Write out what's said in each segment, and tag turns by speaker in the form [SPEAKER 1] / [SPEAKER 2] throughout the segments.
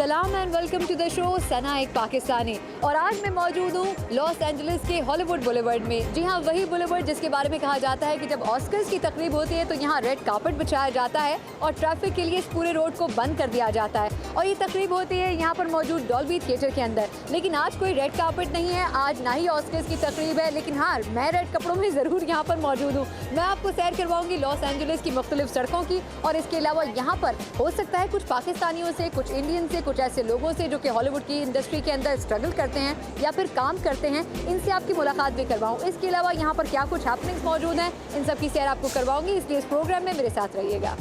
[SPEAKER 1] सलाम and welcome to the show Sana एक पाकिस्तानी। और आज मैं मौजूद हूँ लॉस एंजलिस के हॉलीवुड बुलेवर्ड में। जी हाँ, वही बुलेवर्ड जिसके बारे में कहा जाता है कि जब ऑस्कर्स की तकरीब होती है तो यहाँ रेड कार्पेट बिछाया जाता है और ट्रैफिक के लिए इस पूरे रोड को बंद कर दिया जाता है। और ये तकरीब होती है यहाँ पर मौजूद डॉल्बी थिएटर के अंदर। लेकिन आज कोई रेड कार्पेट नहीं है, आज ना ही ऑस्कर्स की तकरीब है, लेकिन हाँ, मैं रेड कपड़ों में ज़रूर यहाँ पर मौजूद हूँ। मैं आपको सैर करवाऊँगी लॉस एंजलिस की मुख्तलिफ सड़कों की, और इसके अलावा यहाँ पर हो सकता है कुछ पाकिस्तानियों से, कुछ इंडियन से, कुछ ऐसे लोगों से जो कि हॉलीवुड की इंडस्ट्री के अंदर स्ट्रगल करते हैं या फिर काम करते हैं, इनसे आपकी मुलाकात भी करवाऊँ। इसके अलावा यहाँ पर क्या कुछ हैपनिंग्स मौजूद हैं, इन सब की सैर आपको करवाऊँगी, इसलिए इस प्रोग्राम में मेरे साथ रहिएगा।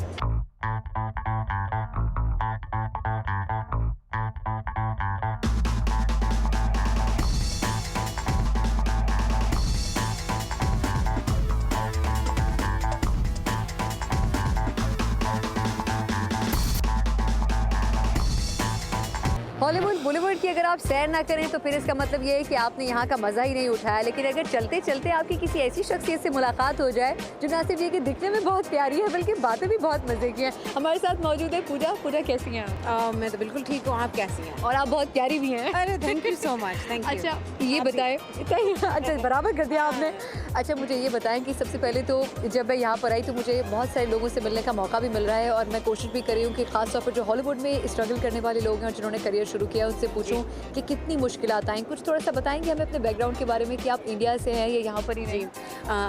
[SPEAKER 1] हॉलीवुड बुलेवर्ड की अगर आप सैर ना करें तो फिर इसका मतलब ये है कि आपने यहाँ का मज़ा ही नहीं उठाया। लेकिन अगर चलते चलते आपकी किसी ऐसी शख्सियत से मुलाकात हो जाए जो ना सिर्फ ये कि दिखने में बहुत प्यारी है बल्कि बातें भी बहुत मज़े की हैं। हमारे साथ मौजूद है पूजा। पूजा कैसी हैं आप?
[SPEAKER 2] मैं तो बिल्कुल ठीक हूँ, आप कैसी हैं?
[SPEAKER 1] और आप बहुत प्यारी भी हैं।
[SPEAKER 2] अरे thank you so much, thank you.
[SPEAKER 1] अच्छा ये बताएं, अच्छा बराबर कर दिया आपने। अच्छा मुझे ये बताएं कि सबसे पहले तो जब मैं यहाँ पर आई तो मुझे बहुत सारे लोगों से मिलने का मौका भी मिल रहा है, और मैं कोशिश भी कर रही हूँ कि ख़ास तौर पर जो हॉलीवुड में स्ट्रगल करने वाले लोग हैं और जिन्होंने करियर शुरू किया उनसे पूछूं कि कितनी मुश्किलात आई। कुछ थोड़ा सा बताएंगे हमें अपने बैकग्राउंड के बारे में कि आप इंडिया से हैं या यहाँ पर ही नहीं?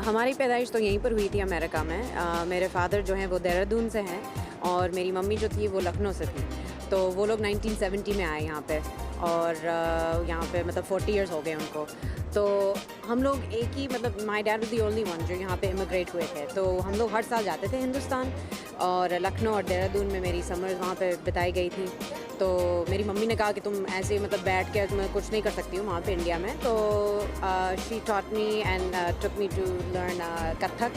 [SPEAKER 2] हमारी पैदाइश तो यहीं पर हुई थी, अमेरिका में। मेरे फादर जो हैं वो देहरादून से हैं और मेरी मम्मी जो थी वो लखनऊ से थी। तो वो लोग 1970 में आए यहाँ पे, और यहाँ पे मतलब 40 इयर्स हो गए उनको। तो हम लोग एक ही मतलब my dad was the only one जो यहाँ पे इमिग्रेट हुए थे। तो हम लोग हर साल जाते थे हिंदुस्तान, और लखनऊ और देहरादून में मेरी समर्स वहाँ पे बिताई गई थी। तो मेरी मम्मी ने कहा कि तुम ऐसे मतलब बैठ के मैं कुछ नहीं कर सकती हूँ वहाँ पे इंडिया में। तो she taught me and took me to learn Kathak,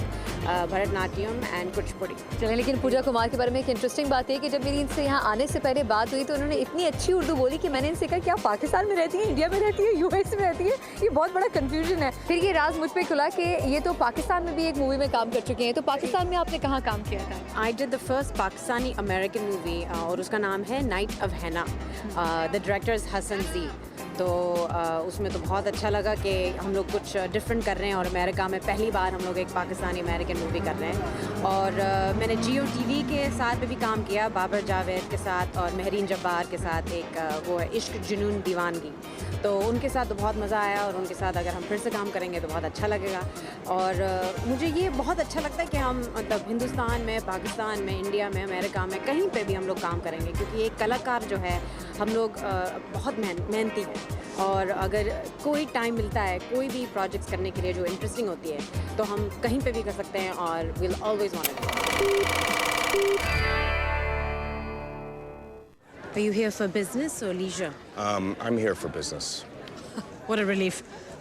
[SPEAKER 2] Bharatanatyam and Kuchipudi.
[SPEAKER 1] चलिए, लेकिन पूजा कुमार के बारे में एक इंटरेस्टिंग बात है कि जब मेरी इनसे यहाँ आने से पहले बात हुई तो उन्होंने इतनी अच्छी उर्दू बोली कि मैंने इनसे कहा कि आप पाकिस्तान में रहती हैं, इंडिया में रहती है, यूएस में रहती है, ये बहुत बड़ा कन्फ्यूजन है। फिर ये राज मुझ पर खुला कि ये तो पाकिस्तान में भी एक मूवी में काम कर चुके हैं। तो पाकिस्तान में आपने कहाँ काम किया था?
[SPEAKER 2] I did the first Pakistani American movie, और उसका नाम है नाइट ऑफ हैना। द डायरेक्टर इज़ हसन जी। तो उसमें तो बहुत अच्छा लगा कि हम लोग कुछ डिफरेंट कर रहे हैं, और अमेरिका में पहली बार हम लोग एक पाकिस्तानी अमेरिकन मूवी कर रहे हैं। और मैंने जियो टीवी के साथ भी काम किया, बाबर जावेद के साथ और महरीन जब्बार के साथ। एक वो है इश्क जुनून दीवानगी, तो उनके साथ तो बहुत मज़ा आया, और उनके साथ अगर हम फिर से काम करेंगे तो बहुत अच्छा लगेगा। और मुझे ये बहुत अच्छा लगता है कि हम मतलब हिंदुस्तान में, पाकिस्तान में, इंडिया में, अमेरिका में, कहीं पे भी हम लोग काम करेंगे, क्योंकि एक कलाकार जो है हम लोग बहुत मेहनती हैं। और अगर कोई टाइम मिलता है कोई भी प्रोजेक्ट्स करने के लिए जो इंटरेस्टिंग होती है तो हम कहीं पे भी कर सकते हैं, और will always want it. Are you here for business or leisure?
[SPEAKER 3] I'm here for business.
[SPEAKER 2] What a relief.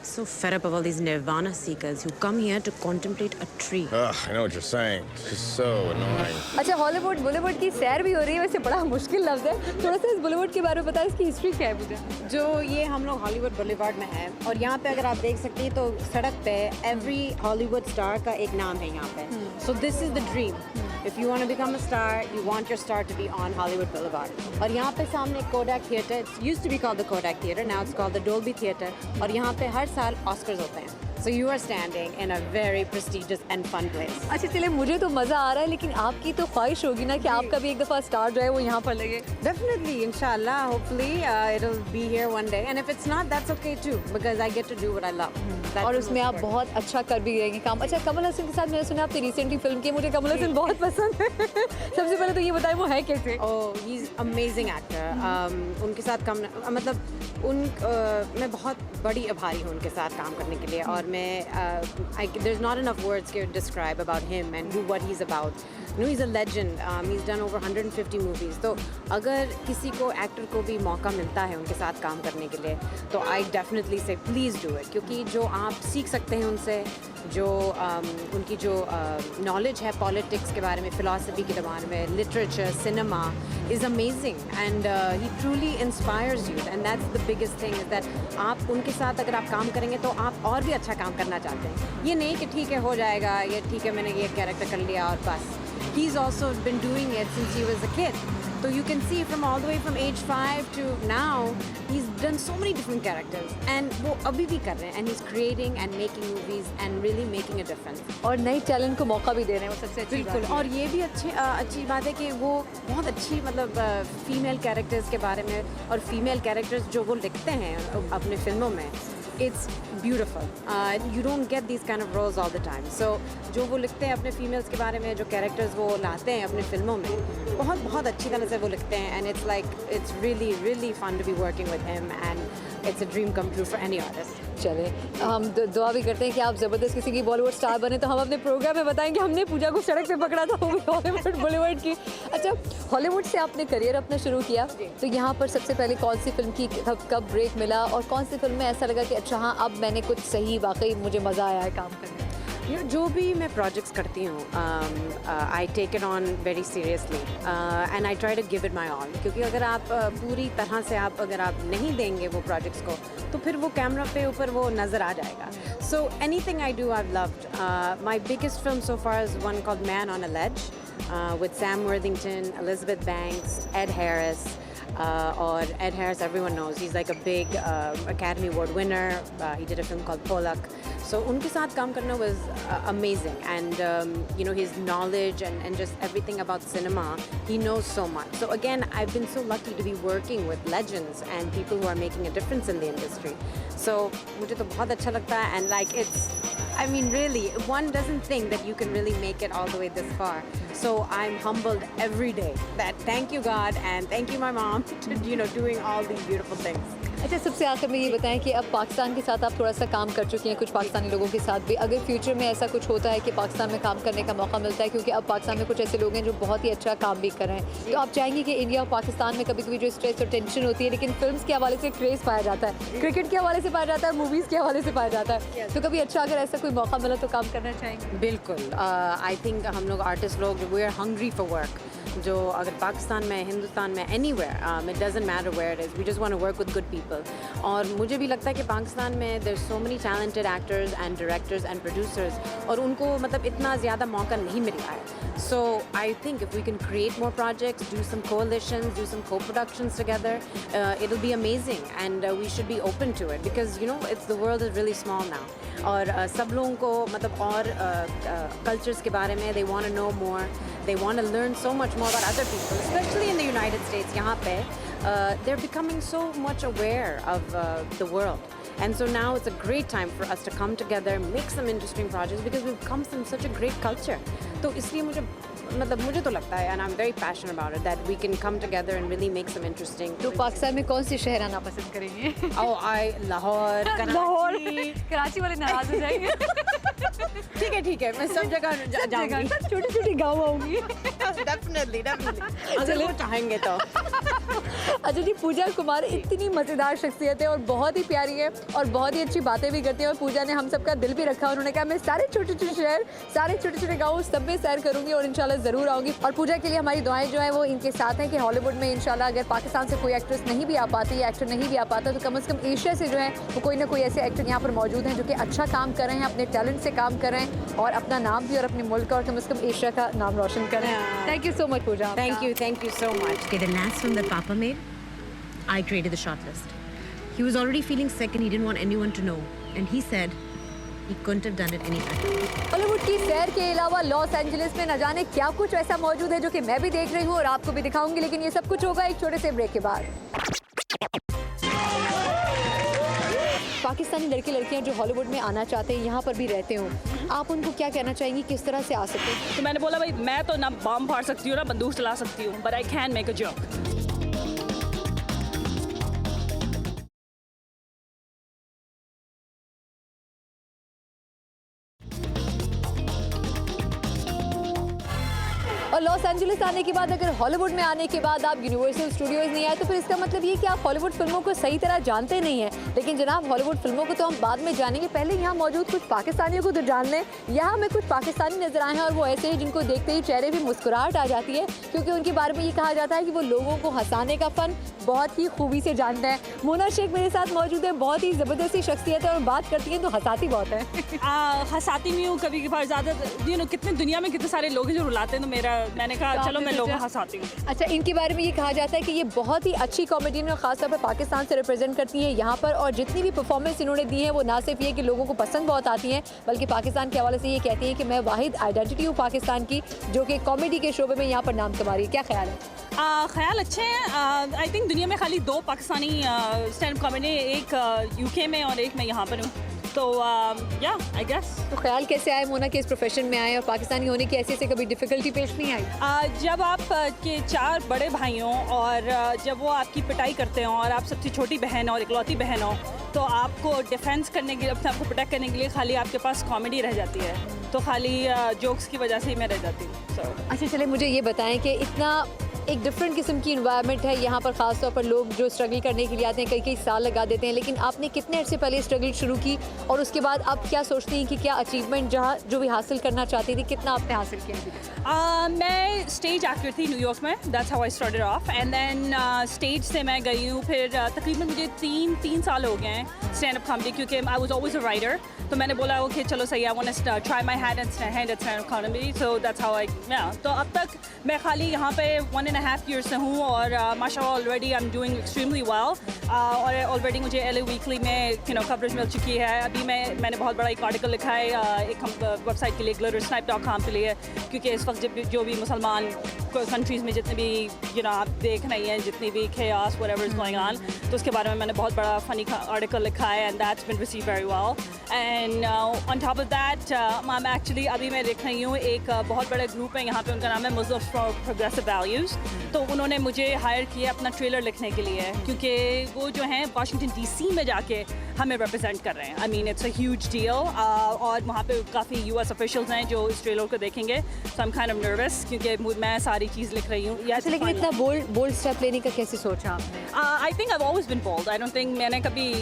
[SPEAKER 2] So fed up of all these nirvana seekers who come here to contemplate a tree.
[SPEAKER 3] Ugh, I know what you're saying. It's just so annoying.
[SPEAKER 1] अच्छा, Hollywood boulevard की सैर भी हो रही है, वैसे बड़ा मुश्किल लफ्ज़ है। थोड़ा सा इस बुलेवर्ड के बारे में बताएं, इसकी हिस्ट्री क्या है मुझे?
[SPEAKER 2] जो ये हम लोग हॉलीवुड बुलेवार्ड में है, और यहाँ पे अगर आप देख सकती हैं तो सड़क पे एवरी हॉलीवुड स्टार का एक नाम है यहाँ पे। So this is the dream. If you want to become a star, you want your star to be on Hollywood Boulevard. और यहाँ पे सामने Kodak theatre, it's used to be called the Kodak theatre, now it's called the Dolby theatre. और यहाँ पे हर साल Oscars होते हैं। So you are standing in a very prestigious and fun place.
[SPEAKER 1] अच्छा चलिए, मुझे तो मज़ा आ रहा है, लेकिन आपकी तो ख्वाहिश होगी ना कि आपका भी एक दफ़ा स्टार जो है वो यहाँ पर लगे?
[SPEAKER 2] Definitely, inshallah, hopefully it'll be here one day. And if it's not, that's okay too, because I get to do what I love.
[SPEAKER 1] और उसमें आप बहुत अच्छा कर भी रहेंगे काम। अच्छा, कमल हसन के साथ मैंने सुना आपने रिसेंटली फिल्म की, मुझे कमल हसन बहुत पसंद है। सबसे पहले तो ये बताएं वो है कैसे?
[SPEAKER 2] Oh, he's amazing actor. उनके साथ काम मतलब मैं बहुत बड़ी आभारी हूँ उनके साथ काम करने के लिए, और there's not enough words to describe about him and what he's about. You know, he's a legend. He's done over 150 movies. तो अगर किसी को एक्टर को भी मौका मिलता है उनके साथ काम करने के लिए तो I definitely say please do it, क्योंकि जो आप सीख सकते हैं उनसे, जो उनकी जो नॉलेज है पॉलिटिक्स के बारे में, फ़िलासफ़ी के बारे में, literature, cinema is amazing, and he truly inspires you, and that's the biggest thing is that आप उनके साथ अगर आप काम करेंगे तो आप और भी अच्छा काम करना चाहते हैं। ये नहीं कि ठीक है हो जाएगा, ये ठीक है मैंने ये कैरेक्टर कर लिया और बस। He's also been doing it since he was a kid. तो you can see from all the way from age 5 to now, he's done so many different characters, and वो अभी भी कर रहे हैं, and he's creating and making movies and really making a difference.
[SPEAKER 1] और नए talent को मौका भी दे रहे हैं, वो सबसे अच्छी
[SPEAKER 2] बिल्कुल,
[SPEAKER 1] बात है।
[SPEAKER 2] और ये भी अच्छी बात है कि वो बहुत अच्छी मतलब फीमेल कैरेक्टर्स के बारे में और फीमेल कैरेक्टर्स जो वो लिखते हैं अपने फिल्मों में, it's beautiful. You don't get these kind of roles all the time. So जो वो लिखते हैं अपने फीमेल्स के बारे में, जो कैरेक्टर्स वो लाते हैं अपने फिल्मों में, बहुत बहुत अच्छी तरह से वो लिखते हैं, and it's like it's really really fun to be working with him, and it's a dream come true for any artist.
[SPEAKER 1] चले हम दुआ भी करते हैं कि आप ज़बरदस्त किसी की बॉलीवुड स्टार बने, तो हम अपने प्रोग्राम में बताएंगे हमने पूजा को सड़क पे पकड़ा था, वो भी हॉलीवुड बॉलीवुड की। अच्छा, हॉलीवुड से आपने करियर अपना शुरू किया, तो यहाँ पर सबसे पहले कौन सी फिल्म की कब ब्रेक मिला, और कौन सी फिल्म में ऐसा लगा कि अच्छा हाँ अब मैंने कुछ सही वाकई मुझे मज़ा आया है काम करने में?
[SPEAKER 2] जो भी मैं प्रोजेक्ट्स करती हूँ, I take it on very seriously and I try to give it my all, क्योंकि अगर आप पूरी तरह से अगर आप नहीं देंगे वो प्रोजेक्ट्स को, तो फिर वो कैमरा पे ऊपर वो नज़र आ जाएगा. So anything I do I loved. My biggest film so far is one called man on a ledge with Sam Worthington, Elizabeth Banks, Ed Harris. Or Ed Harris, everyone knows. He's like a big Academy Award winner. He did a film called Polak. So उनके साथ काम करना was amazing. And you know, his knowledge and just everything about cinema, he knows so much. So again, I've been so lucky to be working with legends and people who are making a difference in the industry. So मुझे तो बहुत अच्छा लगता है, and like I mean, really, one doesn't think that you can really make it all the way this far. So I'm humbled every day that thank you God and thank you my mom to, you know, doing all these beautiful things.
[SPEAKER 1] अच्छा, सबसे आखिर में ये बताएं कि अब पाकिस्तान के साथ आप थोड़ा सा काम कर चुकी हैं, कुछ पाकिस्तानी लोगों के साथ भी, अगर फ्यूचर में ऐसा कुछ होता है कि पाकिस्तान में काम करने का मौका मिलता है, क्योंकि अब पाकिस्तान में कुछ ऐसे लोग हैं जो बहुत ही अच्छा काम भी कर रहे हैं, तो आप चाहेंगी कि इंडिया और पाकिस्तान में कभी कभी जो स्ट्रेस और टेंशन होती है, लेकिन फिल्म्स के हवाले से क्रेज़ पाया जाता है, क्रिकेट के हवाले से पाया जाता है, मूवीज़ के हवाले से पाया जाता है, तो कभी अच्छा अगर ऐसा कोई मौका मिला तो काम करना चाहेंगे?
[SPEAKER 2] बिल्कुल. आई थिंक हम लोग आर्टिस्ट लोग we are hungry for work. जो अगर पाकिस्तान में, हिंदुस्तान में, anywhere, it doesn't matter where it is, we just want to work with good people. और मुझे भी लगता है कि पाकिस्तान में there so many talented actors and directors and producers, और उनको मतलब इतना ज़्यादा मौका नहीं मिल रहा है. So I think if we can create more projects, do some coalitions, do some co-productions together, it'll be amazing, and we should be open to it, because you know the world is really small now. और सब लोगों को मतलब और cultures के बारे में they want to know more, they want to learn so much more about other people, especially in the United States. यहाँ पे they're becoming so much aware of the world. And so now it's a great time for us to come together, make some interesting projects, because we've come from such a great culture. तो इसलिए मुझे तो लगता है, and I'm very passionate about it, that we can come together and really make some interesting.
[SPEAKER 1] तो पाकिस्तान में कौन सी शहर आना पसंद करेंगे?
[SPEAKER 2] लाहौर, कराची.
[SPEAKER 1] कराची वाले नाराज हो जाएंगे.
[SPEAKER 2] ठीक है, मैं सब जगह जाऊंगी.
[SPEAKER 1] छोटी छोटी गाँव आऊँगी.
[SPEAKER 2] Definitely. अगर वो चाहेंगे तो.
[SPEAKER 1] अच्छा जी, पूजा कुमार इतनी मज़ेदार शख्सियत है और बहुत ही प्यारी है और बहुत ही अच्छी बातें भी करती है, और पूजा ने हम सबका दिल भी रखा. उन्होंने कहा मैं सारे छोटे छोटे शहर, सारे छोटे छोटे गाँव सब में सैर करूँगी और इंशाल्लाह ज़रूर आऊँगी. और पूजा के लिए हमारी दुआएं जो है वो इनके साथ हैं कि हॉलीवुड में इंशाल्लाह अगर पाकिस्तान से कोई एक्ट्रेस नहीं भी आ पाती या एक्टर नहीं भी आ पाता, तो कम से कम एशिया से जो है वो कोई ना कोई ऐसे एक्टर यहाँ पर मौजूद हैं जो कि अच्छा काम कर रहे हैं, अपने टैलेंट से काम कर रहे हैं और अपना नाम भी और अपने मुल्क का और कम से कम एशिया का नाम रोशन कर रहे हैं. Thank you so much Pooja.
[SPEAKER 2] Thank you so much.
[SPEAKER 4] Okay, the last film that Papa made, I created the shortlist. He was already feeling sick and he didn't want anyone to know. And he said he couldn't have done it any better.
[SPEAKER 1] Hollywood की सैर के अलावा Los Angeles में न जाने क्या कुछ ऐसा मौजूद है जो कि मैं भी देख रही हूँ और आपको भी दिखाऊंगी, लेकिन ये सब कुछ होगा एक छोटे से ब्रेक के बाद. पाकिस्तानी लड़के लड़कियां जो हॉलीवुड में आना चाहते हैं, यहाँ पर भी रहते हो, आप उनको क्या कहना चाहेंगी, किस तरह से आ सके?
[SPEAKER 5] तो मैंने बोला भाई मैं तो ना बम फाड़ सकती हूँ ना बंदूक चला सकती हूँ, but I can make a joke.
[SPEAKER 1] और लॉस एंजलिस आने के बाद अगर हॉलीवुड में आने के बाद आप यूनिवर्सल स्टूडियोज़ नहीं आए, तो फिर इसका मतलब ये कि आप हॉलीवुड फिल्मों को सही तरह जानते नहीं हैं. लेकिन जनाब, हॉलीवुड फिल्मों को तो हम बाद में जानेंगे, पहले यहाँ मौजूद कुछ पाकिस्तानियों को तो जान लें. यहाँ हमें कुछ पाकिस्तानी नजर आए हैं और वो ऐसे हैं जिनको देखते ही चेहरे भी मुस्कुराहट आ जाती है, क्योंकि उनके बारे में ये कहा जाता है कि वो लोगों को हंसाने का फ़न बहुत ही खूबी से जानते हैं. मोना शेख मेरे साथ मौजूद है, बहुत ही ज़बरदस्ती शख्सियत है और बात करती हैं तो हंसाती बहुत है.
[SPEAKER 5] हंसाती नहीं हूँ कभी कभार ज़्यादा. कितने दुनिया में कितने सारे लोग हैं जो रुलाते हैं, तो मेरा मैंने कहा चलो मैं लोगों को हंसाती हूँ।
[SPEAKER 1] अच्छा, इनके बारे में ये कहा जाता है कि ये बहुत ही अच्छी कॉमेडियन और खासतौर पर पाकिस्तान से रिप्रेजेंट करती हैं यहाँ पर, और जितनी भी परफॉर्मेंस इन्होंने दी है वो ना सिर्फ ये कि लोगों को पसंद बहुत आती हैं, बल्कि पाकिस्तान के हवाले से ये कहती हैं कि मैं वाहिद आइडेंटिटी हूँ पाकिस्तान की जो कि कॉमेडी के शोबे में यहाँ पर नाम कमा रही है। क्या ख्याल है?
[SPEAKER 5] ख्याल अच्छे हैं। आई थिंक दुनिया में खाली 2 पाकिस्तानी स्टैंड अप कॉमेडी, एक यूके में और एक मैं यहाँ पर हूँ, तो या आई गेस।
[SPEAKER 1] तो ख्याल कैसे आए मोना के इस प्रोफेशन में आए और पाकिस्तानी होने की ऐसे से कभी डिफ़िकल्टी पेश नहीं आई?
[SPEAKER 5] जब आप के 4 बड़े भाई हों और जब वो आपकी पिटाई करते हों और आप सबसे छोटी बहन और इकलौती बहन हो, तो आपको डिफेंस करने के लिए, अपने आप को प्रोटेक्ट करने के लिए खाली आपके पास कॉमेडी रह जाती है, तो खाली जोक्स की वजह से ही मैं रह जाती हूँ।
[SPEAKER 1] अच्छा, चले मुझे ये बताएं कि इतना एक डिफरेंट किस्म की इन्वायरमेंट है यहाँ पर, ख़ास तौर पर लोग जो स्ट्रगल करने के लिए आते हैं कई साल लगा देते हैं, लेकिन आपने कितने अर्से पहले स्ट्रगल शुरू की और उसके बाद आप क्या सोचती हैं कि क्या अचीवमेंट जहाँ जो भी हासिल करना चाहती थी, कितना आपने हासिल किया?
[SPEAKER 5] मैं स्टेज एक्टर थी न्यूयॉर्क में, that's how I started off, and then stage से मैं गई हूँ, फिर तकरीबन मुझे 3 साल हो गए हैं स्टैंड अप कॉमेडी, क्योंकि I was always a writer, तो मैंने बोला ओके चलो सही, I want to try my hand at stand up comedy, so that's how I, तो अब तक मैं खाली यहाँ पे 1.5 years से हूँ और माशाल्लाह already I am doing extremely well, और ऑलरेडी मुझे LA वीकली में कवरेज मिल चुकी है। अभी मैंने बहुत बड़ा एक आर्टिकल लिखा है एक वेबसाइट के लिए, glittersnipe.com के लिए, क्योंकि इस वक्त जो भी मुसलमान कंट्रीज़ में जितने भी आप देख रही हैं, जितनी भी chaos whatever is going on, तो उसके बारे में मैंने बहुत बड़ा फनी आर्टिकल लिखा है, and that's been received very well, and on top of that I am actually अभी मैं देख रही हूँ एक बहुत बड़ा ग्रुप है यहाँ पे, उनका नाम है मुस्लिम्स फॉर प्रोग्रेसिव वैल्यूज़, तो उन्होंने मुझे हायर किया अपना ट्रेलर लिखने के लिए, क्योंकि वो जो हैं वाशिंगटन DC में जाके हमें रिप्रेजेंट कर रहे हैं। I mean it's a huge deal, और वहाँ पे काफ़ी US ऑफिशियल्स हैं जो इस ट्रेलर को देखेंगे, so I am kind of nervous क्योंकि मैं सारी चीज़ लिख रही हूँ।
[SPEAKER 1] अच्छा, लेकिन इतना बोल्ड स्टेप लेने का कैसे सोचा आपने?
[SPEAKER 5] I think I have always been bold, I don't think मैंने कभी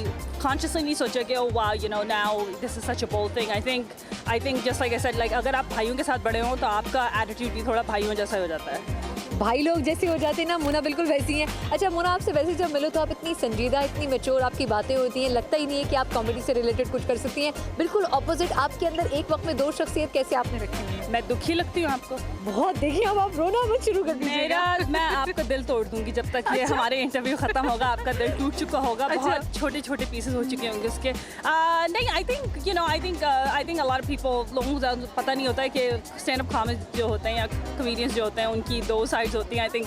[SPEAKER 5] कॉन्शियसली नहीं सोचा कि oh wow now this is such a bold thing. I think just like I said, like अगर आप भाइयों के साथ बड़े हो तो आपका एटीट्यूड भी थोड़ा भाइयों जैसा हो जाता है,
[SPEAKER 1] भाई लोग जैसे हो जाते हैं ना। मोना बिल्कुल वैसी हैं। अच्छा मोना, आपसे वैसे जब मिलो तो आप इतनी संजीदा, इतनी मैच्योर, आपकी बातें होती हैं, लगता ही नहीं है कि आप कॉमेडी से रिलेटेड कुछ कर सकती हैं। बिल्कुल ऑपोजिट, आपके अंदर एक वक्त में 2 शख्सियत कैसे आपने रखी हुई है?
[SPEAKER 5] मैं दुखी लगती हूँ आपको
[SPEAKER 1] बहुत। देखिए अब आप रोना मत शुरू कर दीजिएगा।
[SPEAKER 5] मैं आपका दिल तोड़ दूंगी जब तक ये हमारे इंटरव्यू खत्म होगा, आपका दिल टूट चुका होगा, बहुत छोटे पीसेस हो चुके होंगे उसके। नहीं, I think a lot of people, लोगों को पता नहीं होता है कि स्टैंड अप कॉमेडी जो होते हैं या कॉमेडियंस जो होते हैं उनकी 2 साइड्स होती हैं। I think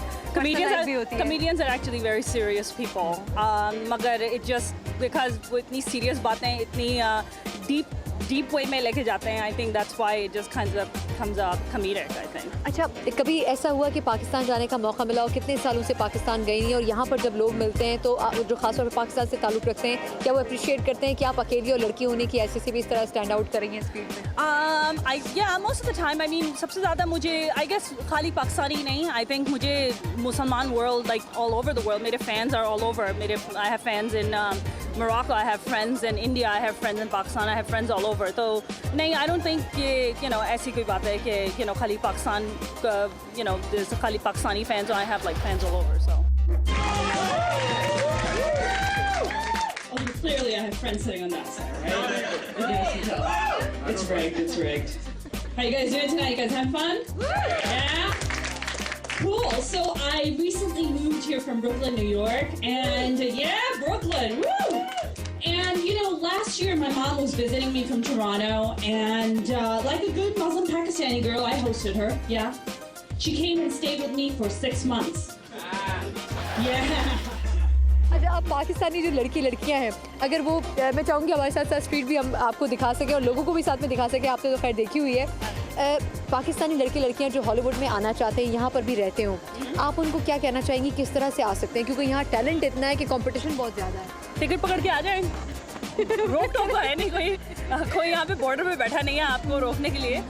[SPEAKER 5] comedians are actually very serious people, मगर it just because वो इतनी serious बातें इतनी deep way में लेके जाते हैं, I think that's why it just comes up comedic, I think.
[SPEAKER 1] अच्छा, कभी ऐसा हुआ कि पाकिस्तान जाने का मौका मिला और कितने सालों से पाकिस्तान गई नहीं, और यहाँ पर जब लोग मिलते हैं तो जो खासतौर पर पाकिस्तान से ताल्लुक़ रखते हैं, क्या वो अप्रिशिएट करते हैं कि आप अकेली और लड़की होने की ऐसे से भी इस तरह स्टैंड आउट कर रही हैं इस फील्ड में?
[SPEAKER 5] Yeah, most of the time, I mean, सबसे ज़्यादा मुझे I guess खाली पाकिस्तानी नहीं, I think मुझे मुसलमान world, like all over the world, मेरे fans are all over. I have fans in Morocco, I have friends in India, I have friends in Pakistan, I have friends all over. तो नहीं, I don't think कि ऐसी कोई बात है कि खाली पाकिस्तान there's खाली Pakistani fans, I have like fans all over, so.
[SPEAKER 6] Oh, clearly I have friends sitting on that side, right? You guys can tell. It's rigged. How you guys doing tonight? You guys have fun? Yeah? Cool. So I recently moved here from Brooklyn, New York, and Brooklyn, woo! And last year my mom was visiting me from Toronto, and like a good Muslim Pakistani girl, I hosted her. Yeah. She came and stayed with me for 6 months. Yeah.
[SPEAKER 1] अच्छा, अब पाकिस्तानी जो लड़कियां हैं, अगर वो, मैं चाहूँगी हमारे साथ साथ स्ट्रीट भी हम आपको दिखा सकें और लोगों को भी साथ में दिखा सकें, आपने तो खैर देखी हुई है, पाकिस्तानी लड़कियां जो हॉलीवुड में आना चाहते हैं, यहाँ पर भी रहते हो, आप उनको क्या कहना चाहेंगी, किस तरह से आ सकते हैं? क्योंकि यहाँ टैलेंट इतना है कि कंपटीशन बहुत ज़्यादा है।
[SPEAKER 5] टिकट पकड़ के आ जाएं, रोक टोक है नहीं, कोई यहाँ पे बॉर्डर पे बैठा नहीं है आपको रोकने के लिए।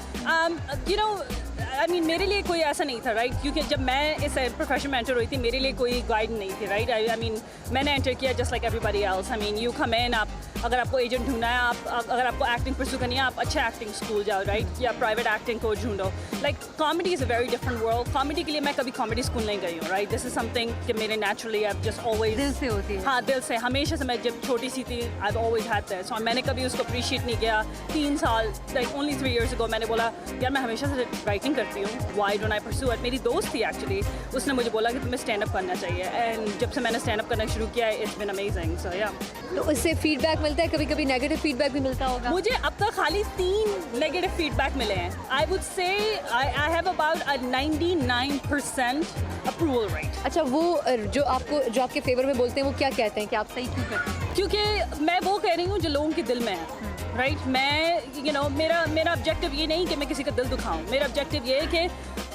[SPEAKER 5] I mean, मेरे लिए कोई ऐसा नहीं था, राइट? क्योंकि जब मैं इस प्रोफेशन में एंटर हुई थी, मेरे लिए कोई गाइड नहीं थी, राइट? I mean, मैंने एंटर किया just like everybody else. I mean, you come in, आप अगर आपको एजेंट ढूंढना है, आप अगर आपको एक्टिंग परस्यू करनी है, आप अच्छे एक्टिंग स्कूल जाओ, राइट, या प्राइवेट एक्टिंग कोच ढूंढो. Like comedy is a very different world. Comedy के लिए मैं कभी कॉमेडी स्कूल नहीं गई हूँ, राइट. दिस इज समथिंग कि मेरे नेचुरली आई जस्ट ऑलवेज
[SPEAKER 1] दिल से होती है.
[SPEAKER 5] हाँ, दिल से. हमेशा से मैं जब छोटी सी थी आई ऑलवेज हैड दैट. सो मैंने कभी उसको अप्रिशिएट नहीं किया. 3 साल, लाइक ओनली 3 years ago मैंने बोला यार मैं हमेशा से राइटिंग करती हूँ, why don't I pursue it. मेरी दोस्त थी एक्चुअली, उसने मुझे बोला कि तुम्हें स्टैंड अप करना चाहिए. एंड जब से मैंने स्टैंड अप करना शुरू किया है, इट्स बीन अमेजिंग. सो या,
[SPEAKER 1] तो उससे फीडबैक मिलता है, कभी कभी नेगेटिव फीडबैक भी मिलता होगा.
[SPEAKER 5] मुझे अब तक खाली 3 नेगेटिव फीडबैक मिले हैं. I would say I have about a 99% approval rate.
[SPEAKER 1] अच्छा, वो जो आपके फेवर में बोलते हैं वो क्या कहते हैं कि आप सही क्यों करते हैं?
[SPEAKER 5] क्योंकि मैं वो कह रही हूँ जो लोगों के दिल में है, राइट. मैं मेरा ऑब्जेक्टिव ये नहीं कि मैं किसी का दिल दुखाऊं. मेरा ऑब्जेक्टिव ये है कि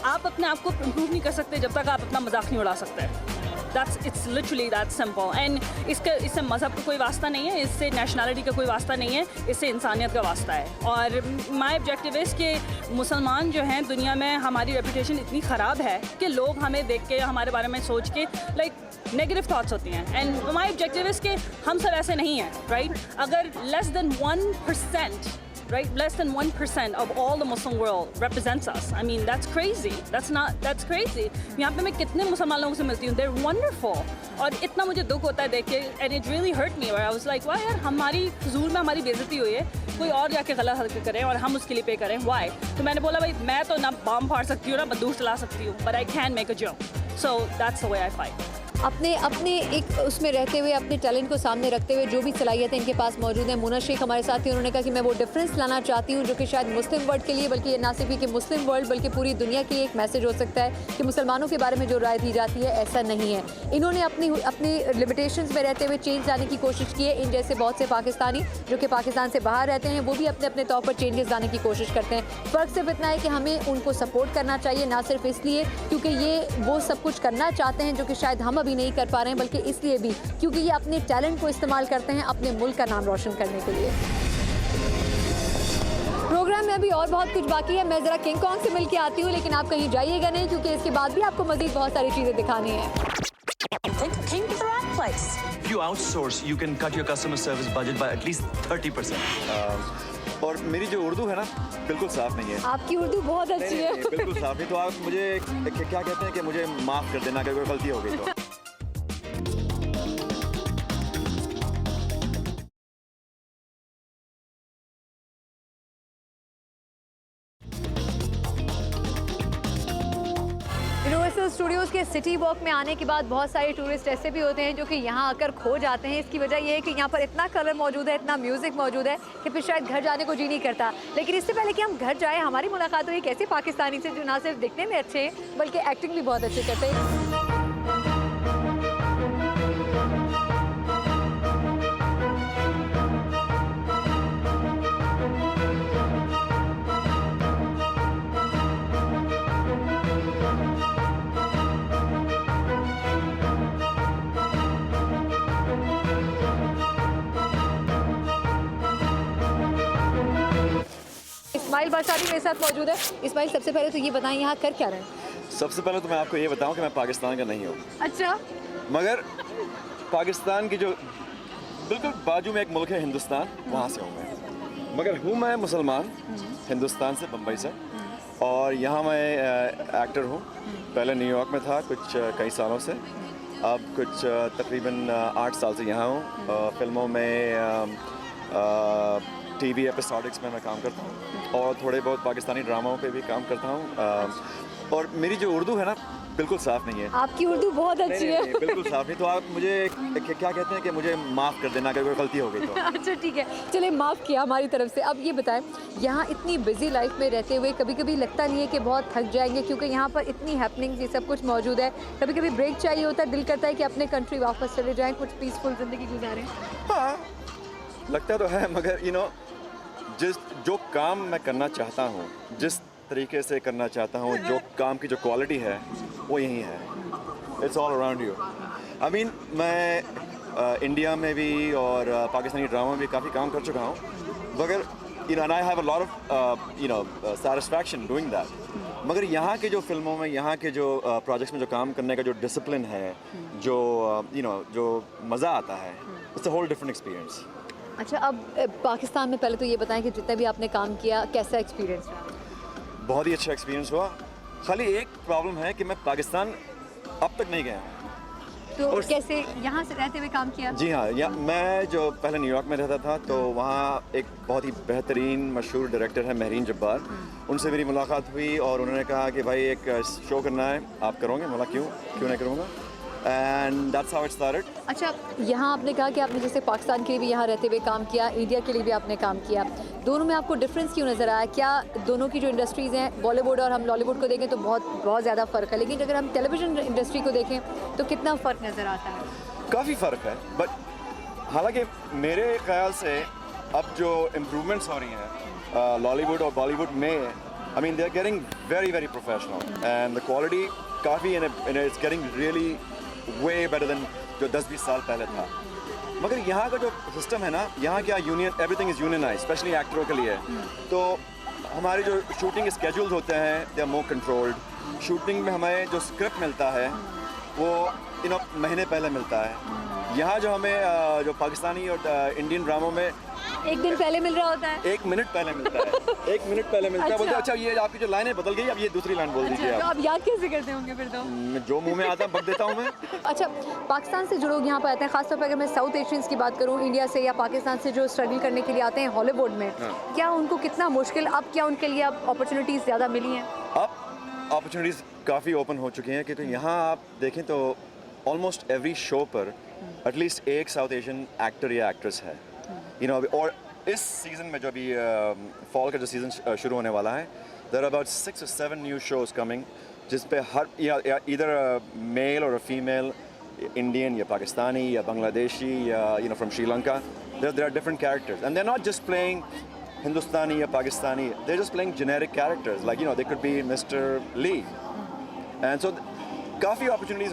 [SPEAKER 5] आप अपने आप को इम्प्रूव नहीं कर सकते जब तक आप अपना मजाक नहीं उड़ा सकते. It's literally that simple. And इससे मज़हब का कोई वास्ता नहीं है, इससे नेशनलिटी का कोई वास्ता नहीं है, इससे इंसानियत का वास्ता है. और माई ऑब्जेक्टिव इज़ कि मुसलमान जो हैं दुनिया में, हमारी रेपुटेशन इतनी ख़राब है कि लोग हमें देख के, हमारे बारे में सोच के लाइक नेगेटिव थाट्स होती हैं. एंड माई ऑब्जेक्टिव इज़ कि हम सब ऐसे नहीं हैं, राइट. अगर less than 1%, right, less than 1% of all the Muslim world represents us. I mean, that's crazy. That's crazy. यहाँ पे मैं कितने मुसलमान लोगों से मिलती हूँ, they're wonderful. और इतना मुझे दुख होता है देख के, and it really hurt me. I was like, why यार, हमारी फजूल में हमारी बेइज्जती हुई है, कोई और जाके गलत हरकत करे और हम उसके लिए पे करें. Why? तो मैंने बोला भाई मैं तो ना बम फाड़ सकती हूँ ना बंदूक चला सकती हूँ, but I can make a joke. So that's the way I fight.
[SPEAKER 1] अपने एक उसमें रहते हुए, अपने टैलेंट को सामने रखते हुए, जो भी सलाहियतें इनके पास मौजूद हैं. मोना शेख हमारे साथ थी, उन्होंने कहा कि मैं वो डिफरेंस लाना चाहती हूँ जो कि शायद मुस्लिम वर्ल्ड के लिए, बल्कि ना सिर्फ कि मुस्लिम वर्ल्ड बल्कि पूरी दुनिया के लिए एक मैसेज हो सकता है कि मुसलमानों के बारे में जो राय दी जाती है ऐसा नहीं है. इन्होंने अपनी लिमिटेशंस में रहते हुए चेंज लाने की कोशिश की है. इन जैसे बहुत से पाकिस्तानी जो कि पाकिस्तान से बाहर रहते हैं, वो भी अपने अपने तौर पर चेंजेस लाने की कोशिश करते हैं. फ़र्क सिर्फ इतना है कि हमें उनको सपोर्ट करना चाहिए, ना सिर्फ इसलिए क्योंकि ये वो सब कुछ करना चाहते हैं जो कि शायद हम अभी नहीं कर पा रहे हैं, कि इसलिए भी क्योंकि ये अपने टैलेंट को इस्तेमाल करते हैं अपने मुल्क का नाम रोशन करने के लिए. प्रोग्राम में अभी और बहुत कुछ बाकी है. मैं ज़रा किंग कॉन्ग से मिल के आती हूँ, लेकिन आप कहीं जाइएगा नहीं क्योंकि इसके बाद भी आपको मज़ीद बहुत सारी चीज़ें दिखानी है.
[SPEAKER 7] King is the right place.
[SPEAKER 8] If you outsource, you can cut your customer service budget by at least 30%.
[SPEAKER 9] और मेरी जो उर्दू है ना बिल्कुल साफ नहीं है.
[SPEAKER 1] आपकी उर्दू बहुत अच्छी है.
[SPEAKER 9] नहीं, बिल्कुल साफ नहीं. तो आप मुझे क्या कहते हैं कि मुझे माफ़ कर देना अगर कोई गलती हो गई तो.
[SPEAKER 1] यूनिवर्सल स्टूडियोज़ के सिटी वॉक में आने के बाद बहुत सारे टूरिस्ट ऐसे भी होते हैं जो कि यहाँ आकर खो जाते हैं. इसकी वजह यह है कि यहाँ पर इतना कलर मौजूद है, इतना म्यूज़िक मौजूद है कि फिर शायद घर जाने को जी नहीं करता. लेकिन इससे पहले कि हम घर जाएँ, हमारी मुलाकात हुई एक ऐसे पाकिस्तानी से जो ना सिर्फ दिखने में अच्छे हैं बल्कि एक्टिंग भी बहुत अच्छी करते हैं. इस्माइल बादशाह मेरे साथ मौजूद है. इस्माइल, सबसे पहले तो ये बताएं यहाँ कर क्या रहे हैं?
[SPEAKER 9] सबसे पहले तो मैं आपको ये बताऊं कि मैं पाकिस्तान का नहीं हूँ.
[SPEAKER 1] अच्छा.
[SPEAKER 9] मगर पाकिस्तान की जो बिल्कुल बाजू में एक मुल्क है हिंदुस्तान, वहाँ से हूँ मैं. मगर हूँ मैं मुसलमान, हिंदुस्तान से, बम्बई से. और यहाँ मैं एक्टर हूँ. पहले न्यूयॉर्क में था कई सालों से. अब कुछ तकरीबन 8 साल से यहाँ हूँ. फिल्मों में, टीवी एपिसोडिक्स में मैं काम करता हूँ और थोड़े बहुत पाकिस्तानी ड्रामाओं पे भी काम करता हूँ. और मेरी जो उर्दू है ना बिल्कुल साफ नहीं है.
[SPEAKER 1] आपकी उर्दू बहुत अच्छी है.
[SPEAKER 9] नहीं, बिल्कुल साफ नहीं. तो आप मुझे क्या कहते हैं कि मुझे माफ़ कर देना अगर कोई गलती हो गई तो.
[SPEAKER 1] अच्छा, ठीक है, चलिए माफ़ किया हमारी तरफ से. अब ये बताएं, यहाँ इतनी बिजी लाइफ में रहते हुए कभी कभी लगता नहीं है कि बहुत थक जाएंगे क्योंकि यहाँ पर इतनी हैपनिंग, ये सब कुछ मौजूद है. कभी कभी ब्रेक चाहिए होता है, दिल करता है कि अपने कंट्री वापस चले जाएँ, कुछ पीसफुल ज़िंदगी गुजारें.
[SPEAKER 9] हाँ, लगता तो है. मगर जो काम मैं करना चाहता हूँ, जिस तरीके से करना चाहता हूँ, जो काम की जो क्वालिटी है वो यही है. It's all around you. I mean, मैं इंडिया में भी और पाकिस्तानी ड्रामा में भी काफ़ी काम कर चुका हूँ. मगर and I have a lot of satisfaction doing that. मगर यहाँ के जो फिल्मों में, यहाँ के जो प्रोजेक्ट्स में जो काम करने का जो डिसिप्लिन है, जो जो मज़ा आता है, it's a whole different experience.
[SPEAKER 1] अच्छा, अब पाकिस्तान में पहले तो ये बताएं कि जितना भी आपने काम किया कैसा एक्सपीरियंस रहा?
[SPEAKER 9] बहुत ही अच्छा एक्सपीरियंस हुआ। खाली एक प्रॉब्लम है कि मैं पाकिस्तान अब तक नहीं गया हूँ।
[SPEAKER 1] तो कैसे यहाँ से रहते हुए काम किया?
[SPEAKER 9] जी हाँ, मैं जो पहले न्यूयॉर्क में रहता था तो वहाँ एक बहुत ही बेहतरीन मशहूर डायरेक्टर है महरीन जब्बार, उनसे मेरी मुलाकात हुई और उन्होंने कहा कि भाई एक शो करना है, आप करोगे? बोला क्यों नहीं करूँगा, and that's how it started.
[SPEAKER 1] अच्छा, यहाँ आपने कहा कि आपने जैसे पाकिस्तान के लिए भी यहाँ रहते हुए काम किया, इंडिया के लिए भी आपने काम किया, दोनों में आपको डिफरेंस क्यों नज़र आया? क्या दोनों की जो इंडस्ट्रीज़ हैं, बॉलीवुड और हम लॉलीवुड को देखें तो बहुत ज़्यादा फ़र्क है, लेकिन अगर हम टेलीविज़न इंडस्ट्री को देखें तो कितना फ़र्क नज़र आता है?
[SPEAKER 9] काफ़ी फ़र्क है, बट हालांकि मेरे ख्याल से अब जो इम्प्रूवमेंट्स हो रही हैं लॉलीवुड और बॉलीवुड में, I mean they are getting very professional and the quality काफ़ी it's getting really way better than जो 10-20 साल पहले था। मगर यहाँ का जो सिस्टम है ना, यहाँ क्या union, everything is unionize, specially एक्टरों के लिए। तो हमारे जो शूटिंग स्केड्यूल्स होते हैं they are more controlled. Shooting में हमें जो स्क्रिप्ट मिलता है वो महीने पहले मिलता है। यहाँ जो हमें जो पाकिस्तानी और इंडियन ड्रामों में
[SPEAKER 1] एक दिन पहले मिल रहा होता है,
[SPEAKER 9] 1 मिनट पहले मिलता है। 1 मिनट पहले मिलता है। बोलते अच्छा ये आपकी जो लाइनें बदल गई, अब ये दूसरी लाइन बोल दीजिए।
[SPEAKER 1] तो आप याद कैसे करते होंगे फिर? तो
[SPEAKER 9] जो मुंह में आता है बक देता हूँ मैं।
[SPEAKER 1] अच्छा, पाकिस्तान से जो लोग यहाँ पर आते हैं, खासतौर पर अगर मैं साउथ एशियंस की बात करूँ, इंडिया से या पाकिस्तान से जो स्ट्रगल करने के लिए आते हैं हॉलीवुड में, क्या उनको कितना मुश्किल, अब क्या उनके लिए अब अपॉर्चुनिटीज़ ज़्यादा मिली हैं?
[SPEAKER 9] अब अपॉर्चुनिटीज़ काफ़ी ओपन हो चुकी हैं, क्योंकि यहाँ आप देखें तो ऑलमोस्ट एवरी शो पर एटलीस्ट एक साउथ एशियन एक्टर या एक्ट्रेस है। और इस सीज़न में जो अभी फॉल का जो सीज़न शुरू होने वाला है, there are about 6 or 7 new shows coming, जिस पे हर इधर मेल और फीमेल, इंडियन या पाकिस्तानी या बांग्लादेशी या from Sri Lanka, there are different characters and they are not just playing Hindustani या Pakistani, they are just playing generic characters like they could be mister Lee, and so काफ़ी opportunities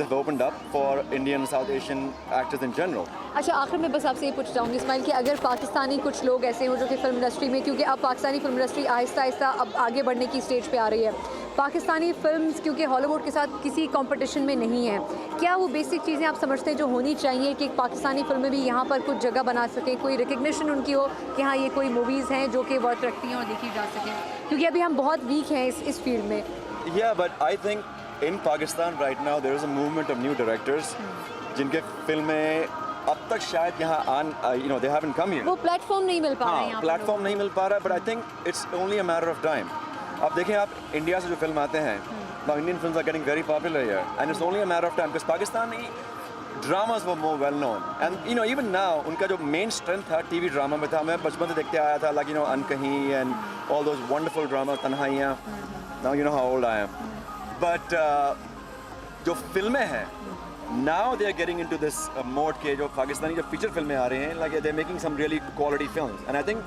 [SPEAKER 9] have opened up for Indian South Asian actors in general.
[SPEAKER 1] अच्छा, आखिर में बस आपसे ये पूछना चाहूँगी इस्माइल कि अगर पाकिस्तानी कुछ लोग ऐसे हों जो कि फ़िल्म इंडस्ट्री में, क्योंकि अब पाकिस्तानी फ़िल्म इंडस्ट्री आहिस्ता अब आगे बढ़ने की स्टेज पे आ रही है, पाकिस्तानी फ़िल्म्स क्योंकि हॉलीवुड के साथ किसी कंपटीशन में नहीं है, क्या वो बेसिक चीज़ें आप समझते हैं जो होनी चाहिए कि पाकिस्तानी फ़िल्में भी यहाँ पर कुछ जगह बना सकें, कोई रिकग्निशन उनकी हो कि हाँ ये कोई मूवीज़ हैं जो कि वर्थ रखती हैं और देखी जा सकें, क्योंकि अभी हम बहुत वीक हैं इस फील्ड में?
[SPEAKER 9] Yeah, but I think in Pakistan right now there is a movement of new directors जिनके फिल्में अब तक शायद यहाँ they haven't come here.
[SPEAKER 1] वो प्लेटफॉर्म नहीं मिल पा रहा है यहाँ पर।
[SPEAKER 9] प्लेटफॉर्म नहीं मिल पा रहा है, but I think it's only a matter of time. अब देखें आप इंडिया से जो फिल्म आते हैं, now Indian films are getting very popular here and it's only a matter of time because Pakistani dramas were more well known and even now उनका जो main strength था टीवी ड्रामा में था, मैं बचपन से देखते आया था like अनकहीं and all those wonderful drama, तन्हाइयाँ. Now you know how old I am. But जो फिल्में हैं, now they are getting into this mode के जो पाकिस्तानी जो फीचर फिल्में आ रही हैं, like they're making some really quality films. And I think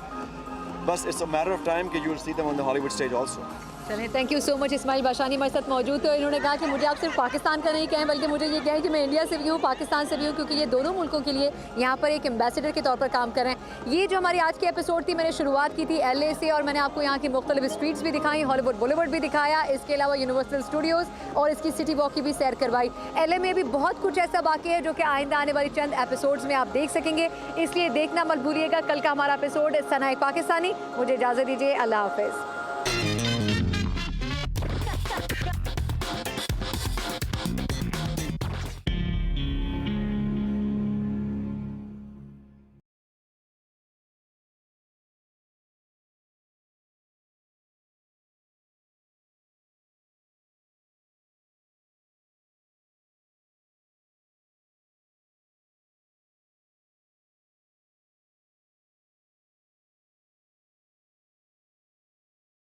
[SPEAKER 9] बस it's a matter of time कि you'll see them on the Hollywood stage also.
[SPEAKER 1] चलिए, thank you so much. Ismail Bashani हमारे साथ मौजूद थे। इन्होंने कहा कि मुझे आप सिर्फ पाकिस्तान का नहीं कहें, बल्कि मुझे ये कहें कि मैं इंडिया से भी हूँ, पाकिस्तान से भी हूँ, क्योंकि ये दोनों मुल्कों के लिए यहाँ पर एक एम्बेसडर के तौर पर काम कर रहे हैं। ये जो हमारी आज की एपिसोड थी, मैंने शुरुआत की थी LA से और मैंने आपको यहाँ की मुख्तलिफ स्ट्रीट्स भी दिखाई, हॉलीवुड बॉलीवुड भी दिखाया, इसके अलावा यूनिवर्सल स्टूडियोज़ और इसकी सिटी वॉक की भी सैर करवाई। LA में भी बहुत कुछ ऐसा बाकी है जो कि आइंदा आने वाली चंद एपिसोड्स में आप देख सकेंगे, इसलिए देखना मत भूलिएगा कल का हमारा एपिसोड सनाए पाकिस्तानी। मुझे इजाज़त दीजिए, अल्लाह हाफिज़।